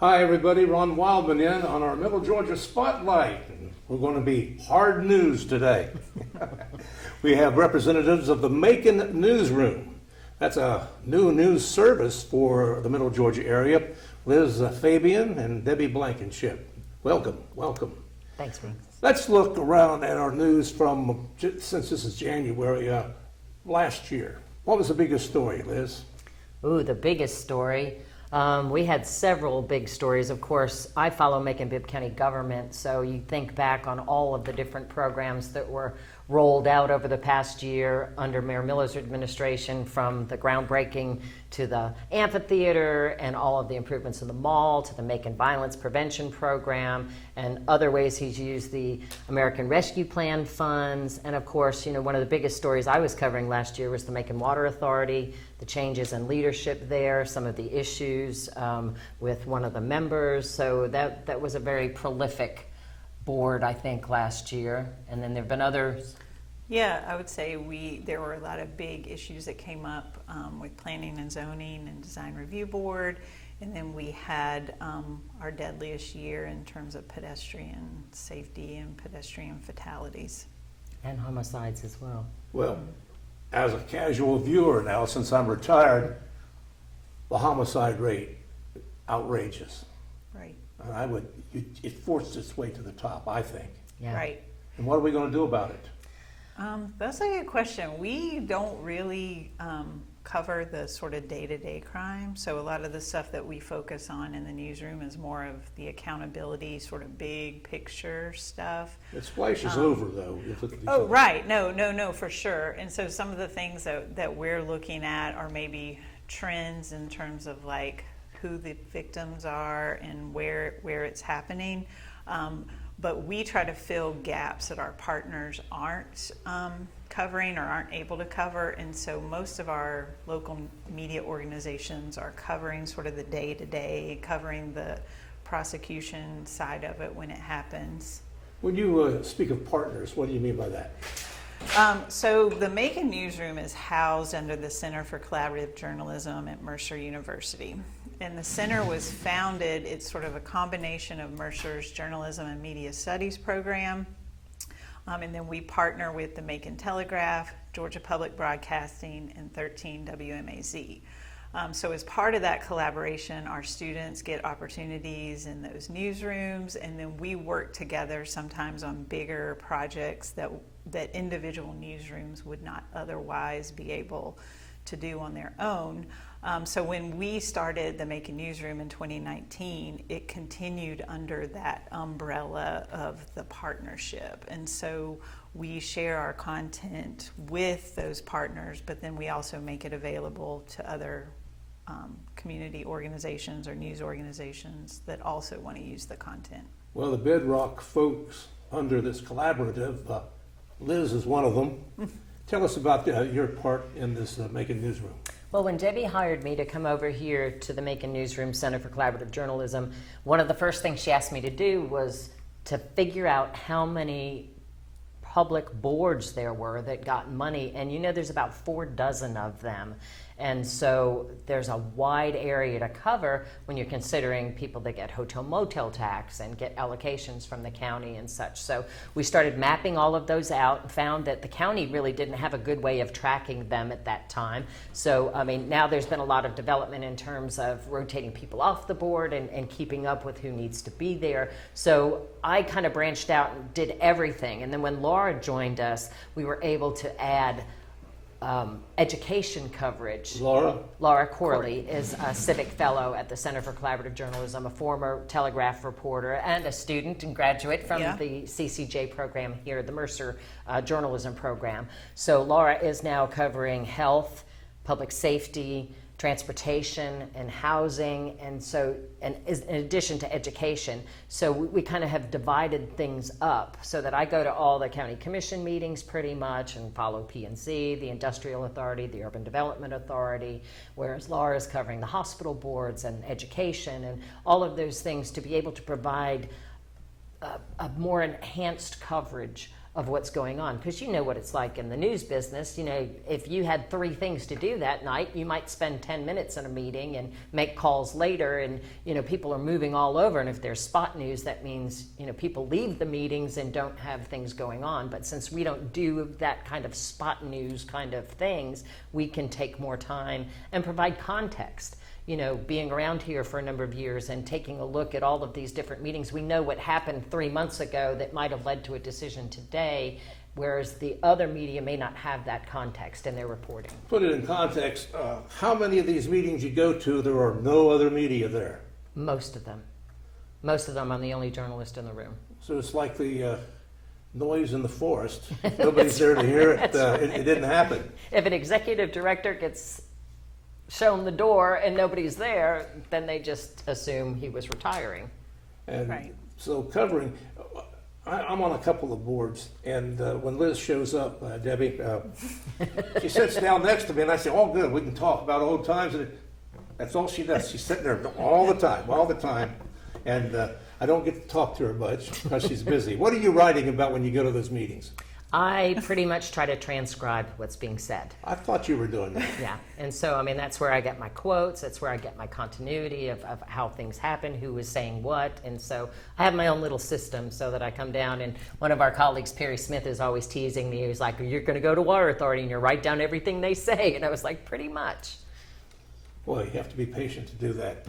Hi everybody, Ron Wildman in on our Middle Georgia Spotlight. We're going to be hard news today. We have representatives of the Macon Newsroom. That's a new news service for the Middle Georgia area. Liz Fabian and Debbie Blankenship. Welcome, welcome. Thanks, Ron. Let's look around at our news from, since this is January, last year. What was the biggest story, Liz? Ooh, the biggest story. We had several big stories. Of course, I follow Macon-Bibb County government, so you think back on all of the different programs that were rolled out over the past year under Mayor Miller's administration, from the groundbreaking to the amphitheater and all of the improvements in the mall to the Macon Violence Prevention Program and other ways he's used the American Rescue Plan funds. And of course, one of the biggest stories I was covering last year was the Macon Water Authority, the changes in leadership there, some of the issues with one of the members. So that was a very prolific board, I think, last year. And then there have been others. Yeah, I would say there were a lot of big issues that came up with planning and zoning and design review board. And then we had our deadliest year in terms of pedestrian safety and pedestrian fatalities. And homicides as well. Well, as a casual viewer now, since I'm retired, the homicide rate, outrageous. Right. It forced its way to the top, I think. Yeah. Right. And what are we going to do about it? That's a good question. We don't really cover the sort of day-to-day crime. So a lot of the stuff that we focus on in the newsroom is more of the accountability, sort of big picture stuff. It splashes over, though. Oh, right. No, for sure. And so some of the things that we're looking at are maybe trends in terms of like who the victims are and where it's happening. But we try to fill gaps that our partners aren't covering or aren't able to cover. And so most of our local media organizations are covering sort of the day-to-day, covering the prosecution side of it when it happens. When you speak of partners, what do you mean by that? So the Macon Newsroom is housed under the Center for Collaborative Journalism at Mercer University. And the center was founded, it's sort of a combination of Mercer's Journalism and Media Studies program. And then we partner with the Macon Telegraph, Georgia Public Broadcasting, and 13 WMAZ. So as part of that collaboration, our students get opportunities in those newsrooms, and then we work together sometimes on bigger projects that individual newsrooms would not otherwise be able to do on their own. So when we started the Macon Newsroom in 2019, it continued under that umbrella of the partnership. And so we share our content with those partners, but then we also make it available to other community organizations or news organizations that also want to use the content. Well, the bedrock folks under this collaborative, Liz is one of them. Tell us about your part in this Macon Newsroom. Well, when Debbie hired me to come over here to the Macon Newsroom Center for Collaborative Journalism, one of the first things she asked me to do was to figure out how many public boards there were that got money. And there's about 4 dozen of them. And so there's a wide area to cover when you're considering people that get hotel motel tax and get allocations from the county and such. So we started mapping all of those out and found that the county really didn't have a good way of tracking them at that time. So, now there's been a lot of development in terms of rotating people off the board and keeping up with who needs to be there. So I kind of branched out and did everything. And then when Laura joined us, we were able to add education coverage. Laura Corley is a civic fellow at the Center for Collaborative Journalism, a former Telegraph reporter and a student and graduate from the CCJ program here, the Mercer journalism program. So Laura is now covering health, public safety, transportation, and housing, and is in addition to education. So we kind of have divided things up so that I go to all the county commission meetings pretty much and follow P&Z, the Industrial Authority, the Urban Development Authority, whereas Laura is covering the hospital boards and education and all of those things to be able to provide a more enhanced coverage of what's going on. Because you know what it's like in the news business. You know, if you had 3 things to do that night, you might spend 10 minutes in a meeting and make calls later, and, you know, people are moving all over. And if there's spot news, that means, you know, people leave the meetings and don't have things going on. But since we don't do that kind of spot news kind of things, we can take more time and provide context. You know, being around here for a number of years and taking a look at all of these different meetings, we know what happened 3 months ago that might have led to a decision today, whereas the other media may not have that context in their reporting. Put it in context, how many of these meetings you go to, there are no other media there? Most of them. Most of them, I'm the only journalist in the room. So it's like the noise in the forest. Nobody's there to hear it. It didn't happen. If an executive director gets shown the door and nobody's there, then they just assume he was retiring. And Right. so covering, I'm on a couple of boards, and when Liz shows up, Debbie, she sits down next to me, and I say, "Oh, good, we can talk about old times." And that's all she does. She's sitting there all the time. And I don't get to talk to her much because she's busy. What are you writing about when you go to those meetings? I pretty much try to transcribe what's being said. I thought you were doing that. Yeah, and so, I mean, that's where I get my quotes, that's where I get my continuity of how things happen, who is saying what, and so I have my own little system so that I come down, and one of our colleagues, Perry Smith, is always teasing me. He's like, "You're going to go to Water Authority and you write down everything they say," and I was like, pretty much. Boy, you have to be patient to do that.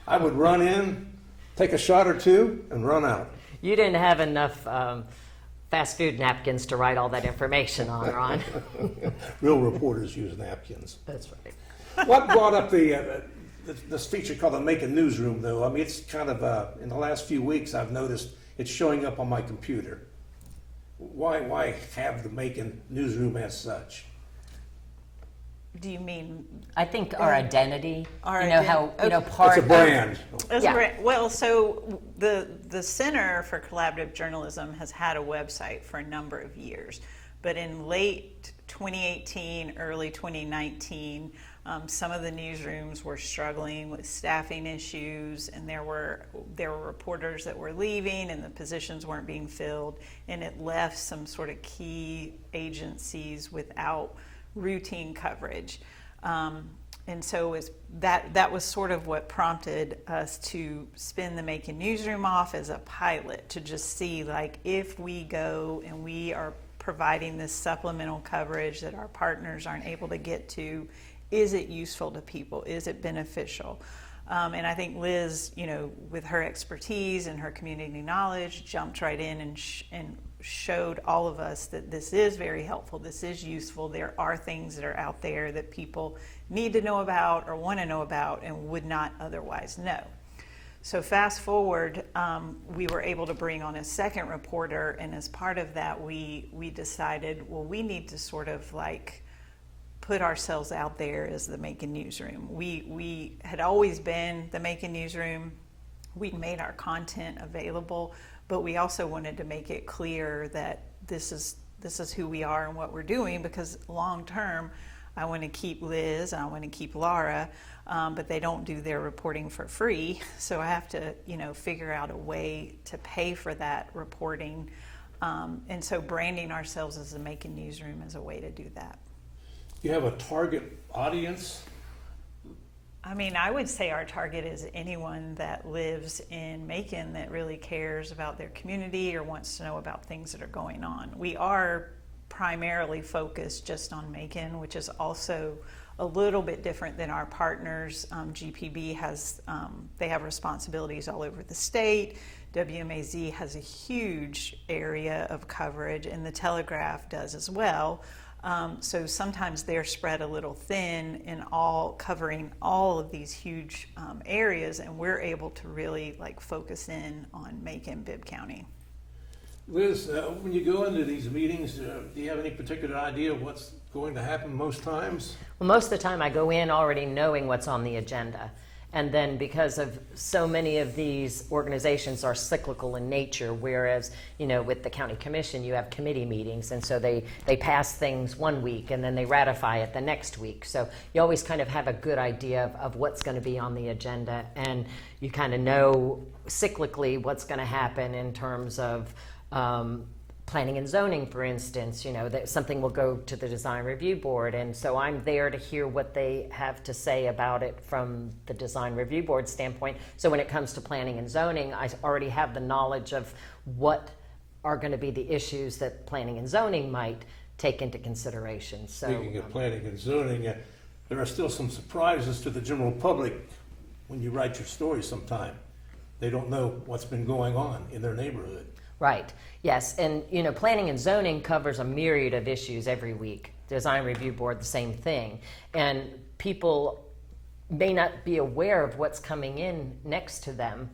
I would run in, take a shot or two, and run out. You didn't have enough fast food napkins to write all that information on, Ron. Real reporters use napkins. That's right. What brought up this feature called the Macon Newsroom, though? I mean, it's kind of, in the last few weeks, I've noticed it's showing up on my computer. Why have the Macon Newsroom as such? Do you mean I think our identity, Our you know, how, identi- you know, okay. part It's a brand. As Yeah. well, so the Center for Collaborative Journalism has had a website for a number of years, but in late 2018, early 2019, some of the newsrooms were struggling with staffing issues, and there were reporters that were leaving, and the positions weren't being filled, and it left some sort of key agencies without routine coverage. And so that was sort of what prompted us to spin the Macon Newsroom off as a pilot, to just see, like, if we go and we are providing this supplemental coverage that our partners aren't able to get to, is it useful to people? Is it beneficial? And I think Liz, you know, with her expertise and her community knowledge, jumped right in and showed all of us that this is very helpful, this is useful. There are things that are out there that people need to know about or want to know about and would not otherwise know. So fast forward, we were able to bring on a second reporter, and as part of that, we decided, well, we need to sort of like put ourselves out there as the Macon Newsroom. We had always been the Macon Newsroom. We made our content available, but we also wanted to make it clear that this is who we are and what we're doing, because long term, I want to keep Liz and I want to keep Laura, but they don't do their reporting for free. So I have to, you know, figure out a way to pay for that reporting. And so branding ourselves as the Macon Newsroom is a way to do that. You have a target audience? I mean, I would say our target is anyone that lives in Macon that really cares about their community or wants to know about things that are going on. We are primarily focused just on Macon, which is also a little bit different than our partners. GPB has, they have responsibilities all over the state. WMAZ has a huge area of coverage, and the Telegraph does as well. So sometimes they're spread a little thin in covering all of these huge areas, and we're able to really like focus in on Macon, Bibb County. Liz, when you go into these meetings, do you have any particular idea of what's going to happen most times? Well, most of the time I go in already knowing what's on the agenda. And then because of so many of these organizations are cyclical in nature, whereas, you know, with the county commission, you have committee meetings, and so they pass things one week and then they ratify it the next week. So you always kind of have a good idea of what's going to be on the agenda, and you kind of know cyclically what's going to happen in terms of planning and zoning, for instance, that something will go to the design review board, and so I'm there to hear what they have to say about it from the design review board standpoint. So when it comes to planning and zoning, I already have the knowledge of what are going to be the issues that planning and zoning might take into consideration. So Speaking of planning and zoning, there are still some surprises to the general public when you write your story sometime. They don't know what's been going on in their neighborhood. right, yes, and planning and zoning covers a myriad of issues every week. Design review board, the same thing, and people may not be aware of what's coming in next to them.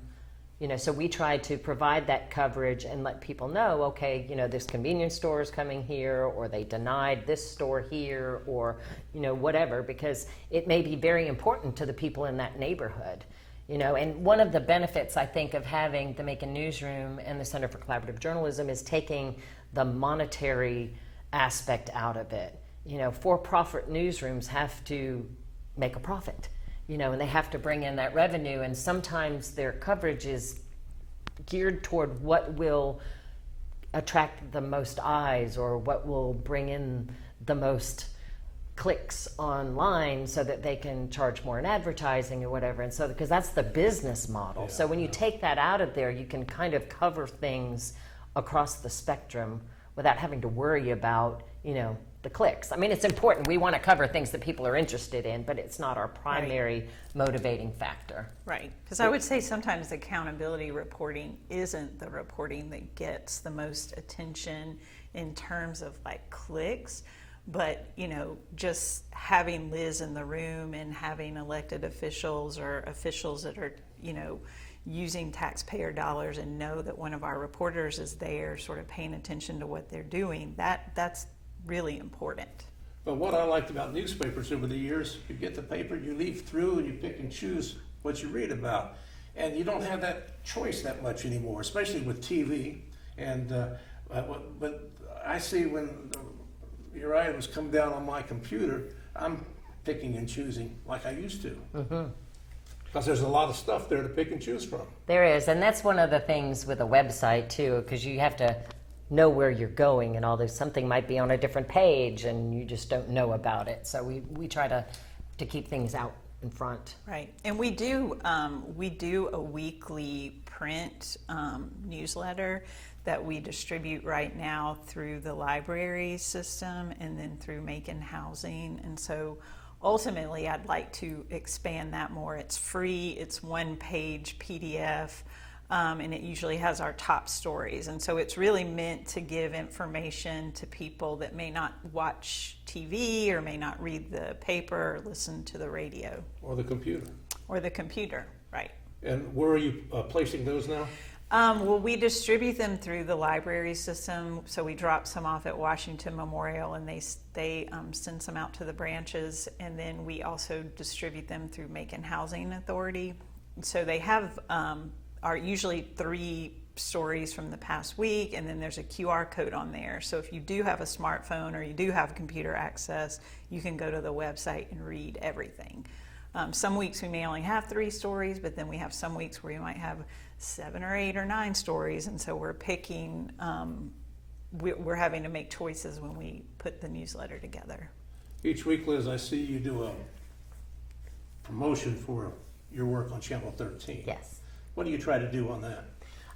So we try to provide that coverage and let people know, okay, this convenience store is coming here, or they denied this store here, or, whatever, because it may be very important to the people in that neighborhood. And one of the benefits, I think, of having the Macon Newsroom and the Center for Collaborative Journalism is taking the monetary aspect out of it. For-profit newsrooms have to make a profit. And they have to bring in that revenue, and sometimes their coverage is geared toward what will attract the most eyes or what will bring in the most clicks online so that they can charge more in advertising or whatever. And so, because that's the business model. So when you take that out of there, you can kind of cover things across the spectrum without having to worry about, the clicks. I mean, it's important. We want to cover things that people are interested in, but it's not our primary motivating factor. Right, because I would say sometimes accountability reporting isn't the reporting that gets the most attention in terms of like clicks, but just having Liz in the room and having elected officials or officials that are using taxpayer dollars and know that one of our reporters is there sort of paying attention to what they're doing, that's really important. But what I liked about newspapers over the years, you get the paper, you leaf through, and you pick and choose what you read about. And you don't have that choice that much anymore, especially with TV. And but I see when your items come down on my computer, I'm picking and choosing like I used to. Because there's a lot of stuff there to pick and choose from. There is, and that's one of the things with a website too, because you have to know where you're going and all this. Something might be on a different page and you just don't know about it. So we try to keep things out in front. Right, and we do a weekly print newsletter that we distribute right now through the library system and then through Macon Housing. And so ultimately I'd like to expand that more. It's free, it's one-page PDF. And it usually has our top stories. And so it's really meant to give information to people that may not watch TV or may not read the paper or listen to the radio. Or the computer. Or the computer, right. And where are you placing those now? Well, we distribute them through the library system. So we drop some off at Washington Memorial and they send some out to the branches. And then we also distribute them through Macon Housing Authority. So they have are usually 3 stories from the past week, and then there's a QR code on there. So if you do have a smartphone or you do have computer access, you can go to the website and read everything. Some weeks we may only have 3 stories, but then we have some weeks where we might have 7 or 8 or 9 stories, and so we're picking, we're having to make choices when we put the newsletter together. Each week, Liz, I see you do a promotion for your work on Channel 13. Yes. What do you try to do on that?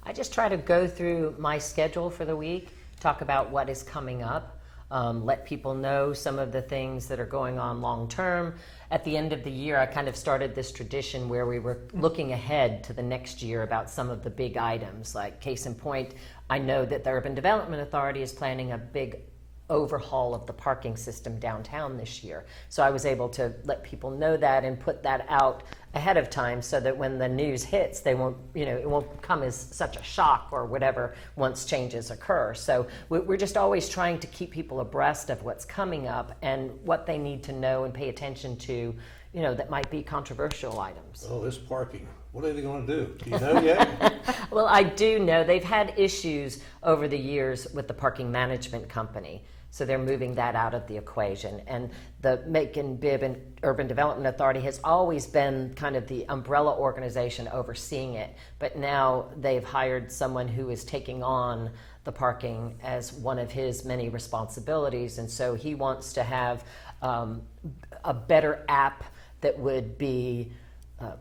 I just try to go through my schedule for the week, talk about what is coming up, let people know some of the things that are going on long term. At the end of the year, I kind of started this tradition where we were looking ahead to the next year about some of the big items. Like case in point, I know that the Urban Development Authority is planning a big overhaul of the parking system downtown this year. So I was able to let people know that and put that out ahead of time so that when the news hits, they won't, it won't come as such a shock or whatever once changes occur. So we're just always trying to keep people abreast of what's coming up and what they need to know and pay attention to, that might be controversial items. Oh, this parking. What are they going to do? Do you know yet? Well, I do know they've had issues over the years with the parking management company. So they're moving that out of the equation. And the Macon Bibb and Urban Development Authority has always been kind of the umbrella organization overseeing it. But now they've hired someone who is taking on the parking as one of his many responsibilities. And so he wants to have a better app that would be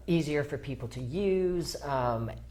easier for people to use,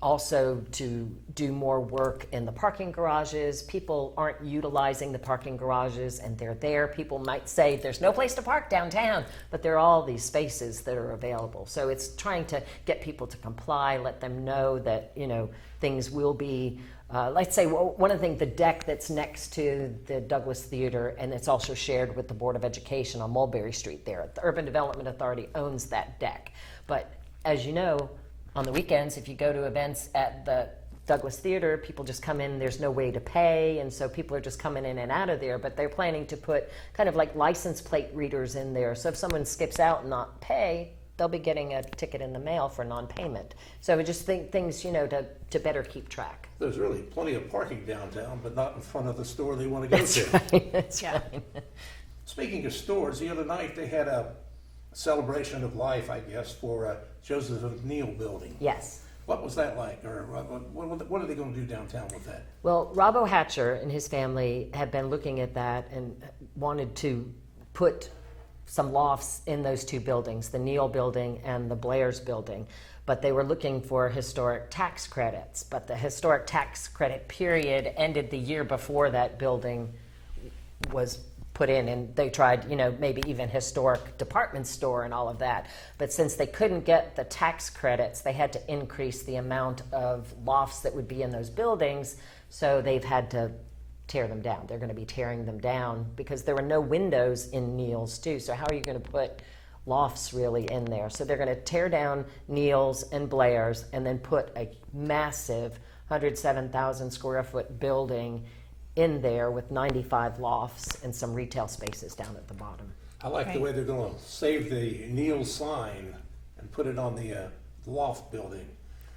also to do more work in the parking garages. People aren't utilizing the parking garages, and they're there. People might say there's no place to park downtown, but there are all these spaces that are available. So it's trying to get people to comply, let them know that, you know, things will be, let's say, one of the things, the deck that's next to the Douglas Theater, and it's also shared with the Board of Education on Mulberry Street there. The Urban Development Authority owns that deck. But as you know, on the weekends, if you go to events at the Douglas Theater, people just come in, there's no way to pay, and so people are just coming in and out of there. But they're planning to put kind of like license plate readers in there. So if someone skips out and not pay, they'll be getting a ticket in the mail for non-payment. So I just think things, you know, to better keep track. There's really plenty of parking downtown, but not in front of the store they want to go to. Right, that's Yeah. right. Speaking of stores, the other night they had a celebration of life, I guess, for Joseph O'Neill building. Yes. What was that like, or what are they going to do downtown with that? Well, Robbo Hatcher and his family have been looking at that and wanted to put some lofts in those two buildings, the Neal building and the Blair's building. But they were looking for historic tax credits. But the historic tax credit period ended the year before that building was put in, and they tried, you know, maybe even historic department store and all of that. But since they couldn't get the tax credits, they had to increase the amount of lofts that would be in those buildings. So they've had to tear them down. They're going to be tearing them down because there were no windows in Neal's too. So how are you going to put lofts really in there? So they're going to tear down Neal's and Blair's and then put a massive 107,000 square foot building in there with 95 lofts and some retail spaces down at the bottom. I like the way they're going to save the Neal sign and put it on the loft building.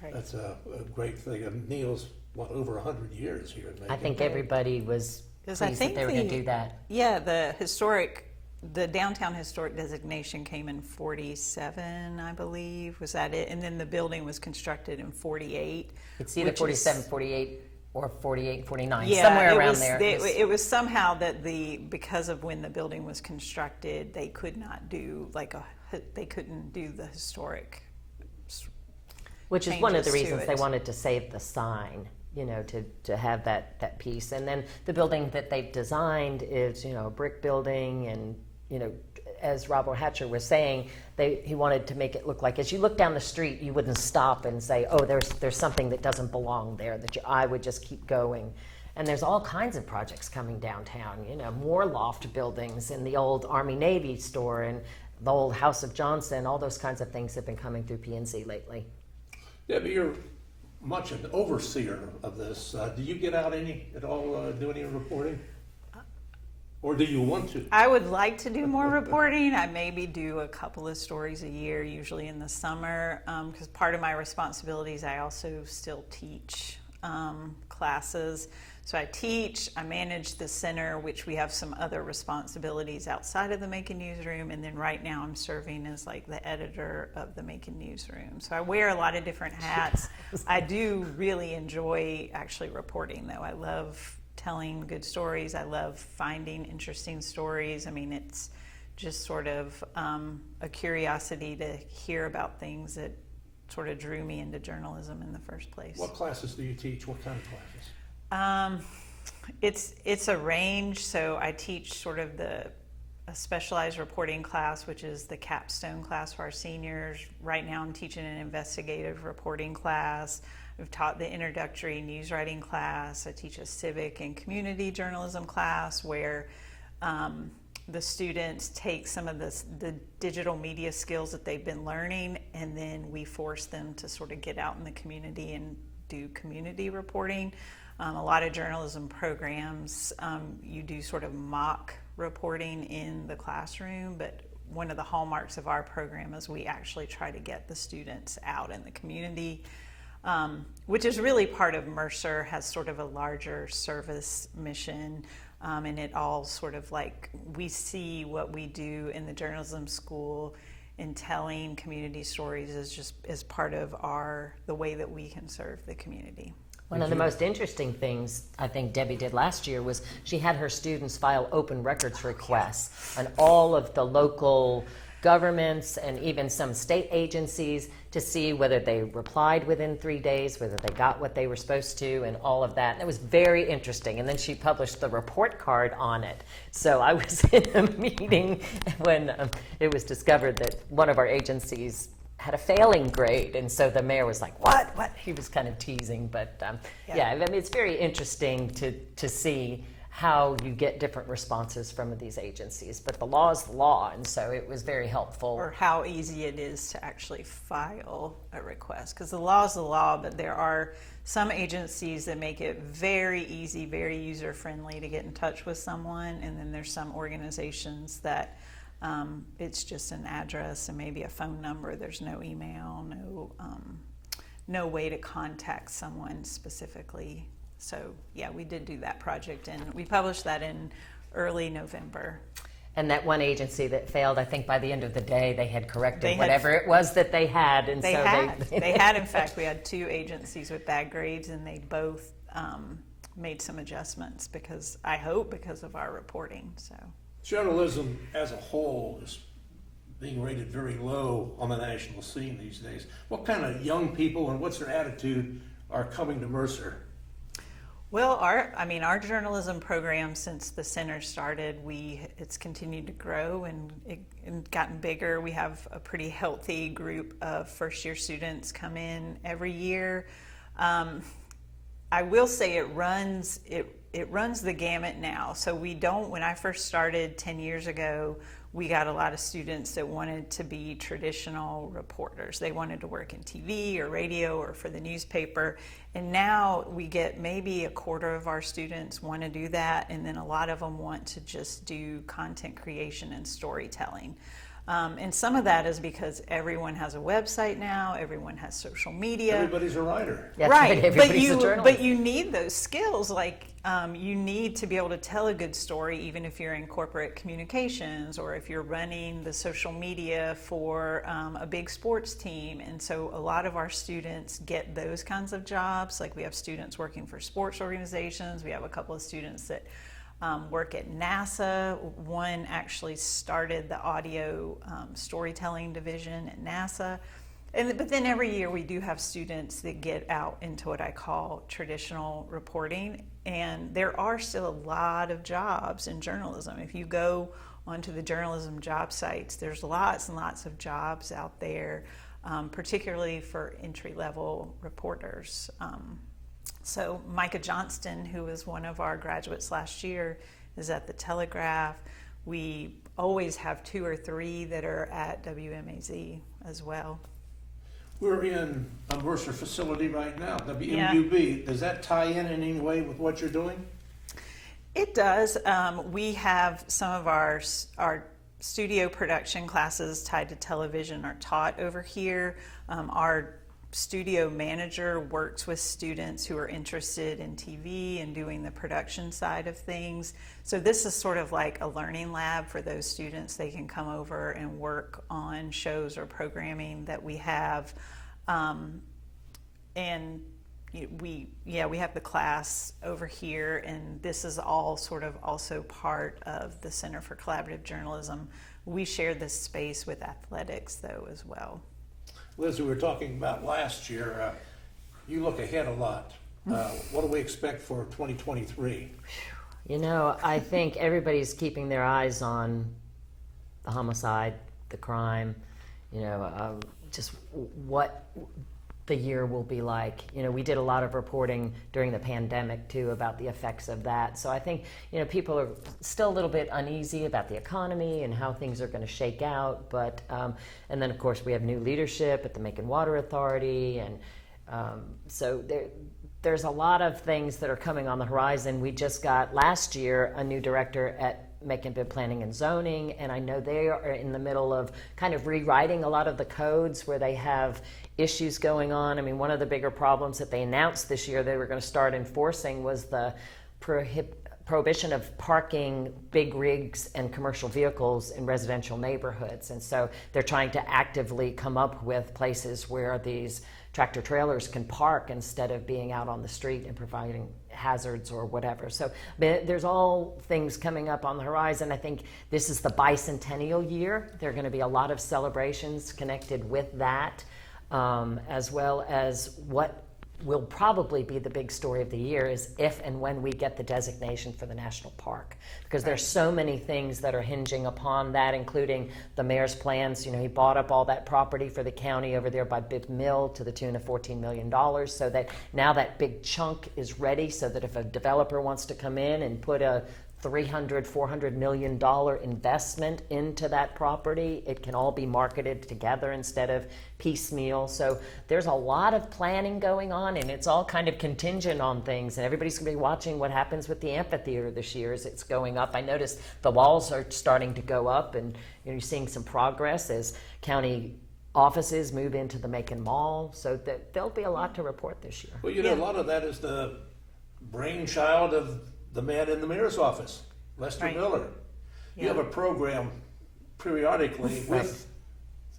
Right. That's a great thing. And Neal's, what, over 100 years here. I think everybody was pleased that they were going to do that. Yeah, the downtown historic designation came in 47, I believe. Was that it? And then the building was constructed in 48. It's either which 47, 48, or 48, 49, Yeah, somewhere it around was, there. It was somehow that because of when the building was constructed, they could not do they couldn't do the historic. Which is one of the changes to reasons they it. wanted to save the sign, you know, to have that piece. And then the building that they've designed is, you know, a brick building, and, you know, as Robert Hatcher was saying, he wanted to make it look like, as you look down the street, you wouldn't stop and say, oh, there's something that doesn't belong there, that your eye would just keep going. And there's all kinds of projects coming downtown, you know, more loft buildings in the old Army-Navy store and the old House of Johnson. All those kinds of things have been coming through PNC lately. Debbie, you're much an overseer of this. Do you get out at all, do any reporting? Or do you want to? I would like to do more reporting. I maybe do a couple of stories a year, usually in the summer, because part of my responsibilities, I also still teach classes. So I teach, I manage the center, which we have some other responsibilities outside of the Macon Newsroom, and then right now I'm serving as like the editor of the Macon Newsroom. So I wear a lot of different hats. I do really enjoy actually reporting, though. I love telling good stories. I love finding interesting stories. I mean, it's just sort of a curiosity to hear about things that sort of drew me into journalism in the first place. What classes do you teach? What kind of classes? It's a range. So I teach sort of a specialized reporting class, which is the capstone class for our seniors. Right now I'm teaching an investigative reporting class. I've taught the introductory news writing class. I teach a civic and community journalism class where the students take some of the digital media skills that they've been learning, and then we force them to sort of get out in the community and do community reporting. A lot of journalism programs, you do sort of mock reporting in the classroom, but one of the hallmarks of our program is we actually try to get the students out in the community, which is really part of Mercer, has sort of a larger service mission, and it all sort of like, we see what we do in the journalism school in telling community stories is just as part of the way that we can serve the community. One of the most interesting things I think Debbie did last year was she had her students file open records requests on all of the local governments and even some state agencies to see whether they replied within 3 days, whether they got what they were supposed to, and all of that. And it was very interesting. And then she published the report card on it. So I was in a meeting when it was discovered that one of our agencies had a failing grade, and so the mayor was like, what? He was kind of teasing, but yeah, I mean, it's very interesting to see how you get different responses from these agencies, but the law is the law, and so it was very helpful. Or how easy it is to actually file a request, because the law is the law, but there are some agencies that make it very easy, very user-friendly to get in touch with someone, and then there's some organizations that it's just an address and maybe a phone number. There's no email, no way to contact someone specifically. So yeah, we did do that project, and we published that in early November. And that one agency that failed, I think by the end of the day they had corrected whatever it was that they had. And they so had, in fact, we had 2 agencies with bad grades, and they both made some adjustments because of our reporting. So. Journalism as a whole is being rated very low on the national scene these days. What kind of young people and what's their attitude are coming to Mercer? Well, our journalism program, since the center started, it's continued to grow and gotten bigger. We have a pretty healthy group of first-year students come in every year. I will say it runs the gamut now. So when I first started 10 years ago, we got a lot of students that wanted to be traditional reporters. They wanted to work in TV or radio or for the newspaper. And now we get maybe a quarter of our students want to do that, and then a lot of them want to just do content creation and storytelling. And some of that is because everyone has a website now, everyone has social media. Everybody's a writer. That's right, everybody's a journalist. but you need those skills. Like you need to be able to tell a good story, even if you're in corporate communications or if you're running the social media for a big sports team. And so a lot of our students get those kinds of jobs. Like we have students working for sports organizations. We have a couple of students that work at NASA. One actually started the audio storytelling division at NASA. But then every year we do have students that get out into what I call traditional reporting. And there are still a lot of jobs in journalism. If you go onto the journalism job sites, there's lots and lots of jobs out there, particularly for entry-level reporters. So Micah Johnston, who was one of our graduates last year, is at the Telegraph. We always have 2 or 3 that are at WMAZ as well. We're in a Mercer facility right now, WMUB. Yeah. Does that tie in any way with what you're doing? It does. We have some of our studio production classes tied to television are taught over here. Our studio manager works with students who are interested in TV and doing the production side of things. So this is sort of like a learning lab for those students. They can come over and work on shows or programming that we have. And we have the class over here, and this is all sort of also part of the Center for Collaborative Journalism. We share this space with athletics though as well. Liz, we were talking about last year. You look ahead a lot. What do we expect for 2023? You know, I think everybody's keeping their eyes on the homicide, the crime, just what the year will be like. We did a lot of reporting during the pandemic too about the effects of that. So I think, people are still a little bit uneasy about the economy and how things are going to shake out. But, and then of course we have new leadership at the Macon Water Authority. And so there's a lot of things that are coming on the horizon. We just got last year a new director at Macon Planning and Zoning, and I know they are in the middle of kind of rewriting a lot of the codes where they have issues going on. I mean, one of the bigger problems that they announced this year they were going to start enforcing was the prohibition of parking big rigs and commercial vehicles in residential neighborhoods. And so they're trying to actively come up with places where these tractor trailers can park instead of being out on the street and providing hazards or whatever. So there's all things coming up on the horizon. I think this is the bicentennial year. There are going to be a lot of celebrations connected with that, as well as what will probably be the big story of the year is if and when we get the designation for the national park, because there's so many things that are hinging upon that, including the mayor's plans. He bought up all that property for the county over there by Bibb Mill to the tune of $14 million, so that now that big chunk is ready, so that if a developer wants to come in and put a $300-400 million investment into that property, it can all be marketed together instead of piecemeal. So there's a lot of planning going on, and it's all kind of contingent on things, and everybody's going to be watching what happens with the amphitheater this year as it's going up. I noticed the walls are starting to go up, and you're seeing some progress as county offices move into the Macon Mall, so that there'll be a lot to report this year. Well, a lot of that is the brainchild of the man in the mayor's office, Lester Right. Miller. Yeah. You have a program periodically with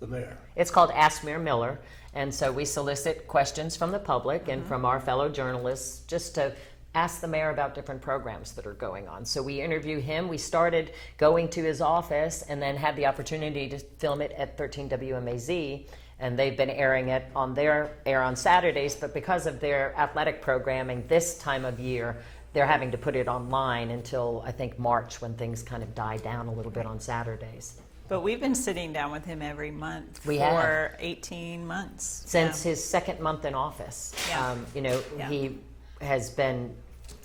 the mayor. It's called Ask Mayor Miller, and so we solicit questions from the public and from our fellow journalists just to ask the mayor about different programs that are going on. So we interview him. We started going to his office and then had the opportunity to film it at 13 WMAZ, and they've been airing it on their air on Saturdays, but because of their athletic programming this time of year, they're having to put it online until, I think, March, when things kind of die down a little bit on Saturdays. But we've been sitting down with him every month We for have. 18 months. Since his second month in office. Yeah. Yeah. He has been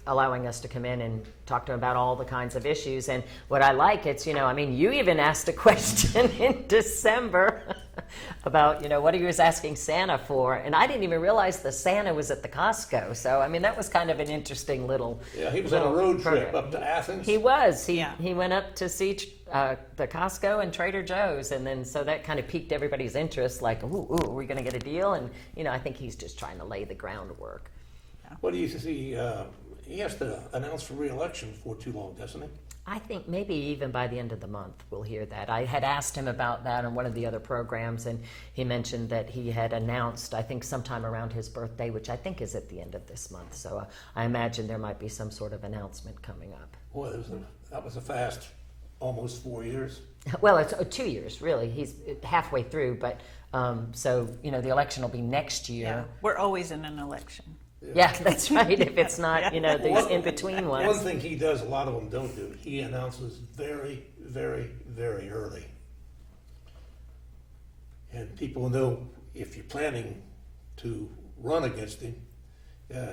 allowing us to come in and talk to him about all the kinds of issues. And what I like, it's, you even asked a question in December about, what he was asking Santa for. And I didn't even realize the Santa was at the Costco. So, that was kind of an interesting little... Yeah, he was on a road trip program. up to Athens. He was. He Yeah. went up to see the Costco and Trader Joe's, and then so that kind of piqued everybody's interest. Like, ooh, are we going to get a deal? And I think he's just trying to lay the groundwork. What do you see? He has to announce for re-election before too long, doesn't he? I think maybe even by the end of the month we'll hear that. I had asked him about that on one of the other programs, and he mentioned that he had announced, I think, sometime around his birthday, which I think is at the end of this month. So I imagine there might be some sort of announcement coming up. Boy, that was a fast almost 4 years. Well, it's 2 years, really. He's halfway through, but so, the election will be next year. Yeah. We're always in an election. Yeah, that's right. If it's not, these in-between One ones. thing he does, a lot of them don't do, he announces very, very, very early. And people know if you're planning to run against him,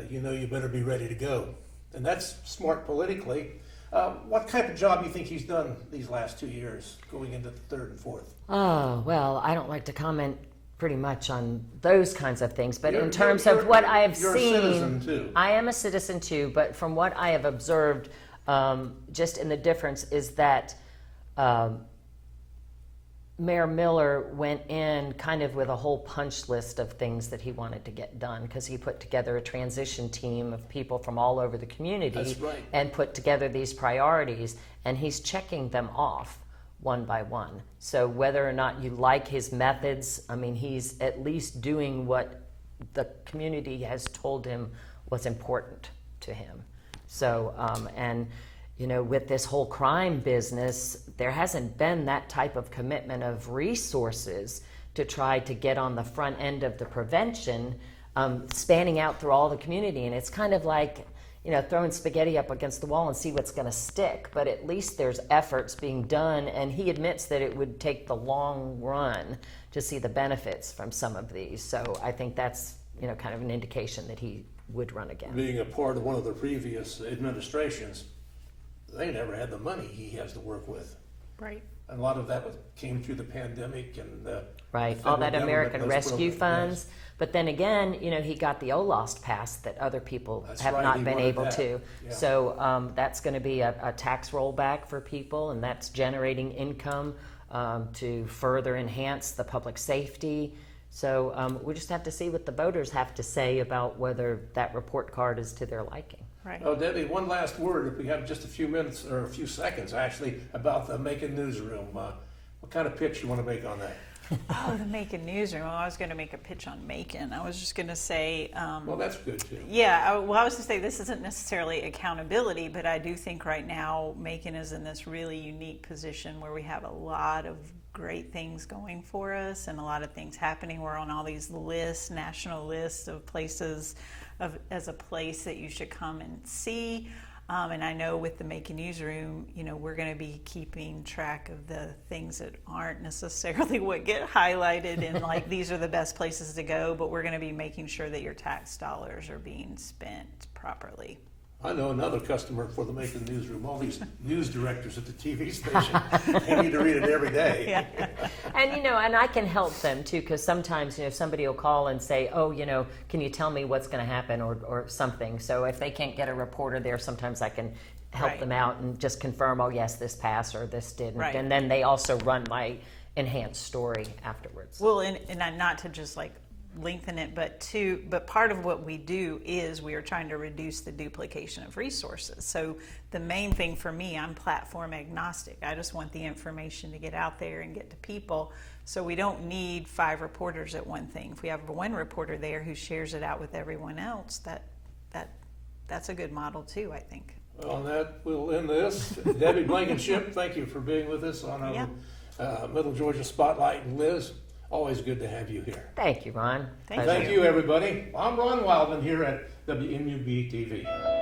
you better be ready to go. And that's smart politically. What type of job do you think he's done these last 2 years, going into the third and fourth? Oh, well, I don't like to comment pretty much on those kinds of things, but in terms you're- of what I have you're a seen, citizen, too. I am a citizen too, but from what I have observed, just in the difference is that Mayor Miller went in kind of with a whole punch list of things that he wanted to get done, because he put together a transition team of people from all over the community. That's right. And put together these priorities, and he's checking them off one by one. So whether or not you like his methods, he's at least doing what the community has told him was important to him. So, with this whole crime business, there hasn't been that type of commitment of resources to try to get on the front end of the prevention, spanning out through all the community. And it's kind of like, throwing spaghetti up against the wall and see what's going to stick. But at least there's efforts being done, and he admits that it would take the long run to see the benefits from some of these. So I think that's, kind of an indication that he would run again. Being a part of one of the previous administrations, they never had the money he has to work with. Right. And a lot of that came through the pandemic and Right, the all federal that government, American those Rescue programs, Funds. But then again, he got the OLOST pass that other people That's have right, not he been wanted able that. to. Yeah. So that's going to be a tax rollback for people, and that's generating income to further enhance the public safety. So we just have to see what the voters have to say about whether that report card is to their liking. Right. Oh, Debbie, one last word, if we have just a few minutes, or a few seconds actually, about the Macon Newsroom. What kind of pitch you want to make on that? Oh, the Macon Newsroom. Well, I was going to make a pitch on Macon. I was just going to say, Well, that's good too. yeah, I was going to say this isn't necessarily accountability, but I do think right now Macon is in this really unique position where we have a lot of great things going for us and a lot of things happening. We're on all these lists, national lists of places as a place that you should come and see. And I know with the Macon Newsroom, we're going to be keeping track of the things that aren't necessarily what get highlighted and like these are the best places to go, but we're going to be making sure that your tax dollars are being spent properly. I know another customer for the Macon Newsroom, all these news directors at the TV station. They need to read it every day. Yeah. And and I can help them too, because sometimes somebody will call and say, oh, can you tell me what's going to happen or something. So if they can't get a reporter there, sometimes I can help Right. them out and just confirm, oh yes, this passed or this didn't. Right. And then they also run my enhanced story afterwards. Well, and not to just like lengthen it, but part of what we do is we are trying to reduce the duplication of resources. So the main thing for me, I'm platform agnostic. I just want the information to get out there and get to people. So we don't need 5 reporters at one thing. If we have one reporter there who shares it out with everyone else, that's a good model too, I think. On that, we'll end this. Debbie Blankenship, thank you for being with us on our Yeah. Middle Georgia Spotlight. And Liz, always good to have you here. Thank you, Ron. Thank Thank you, everybody. I'm Ron Wildman here at WMUB TV.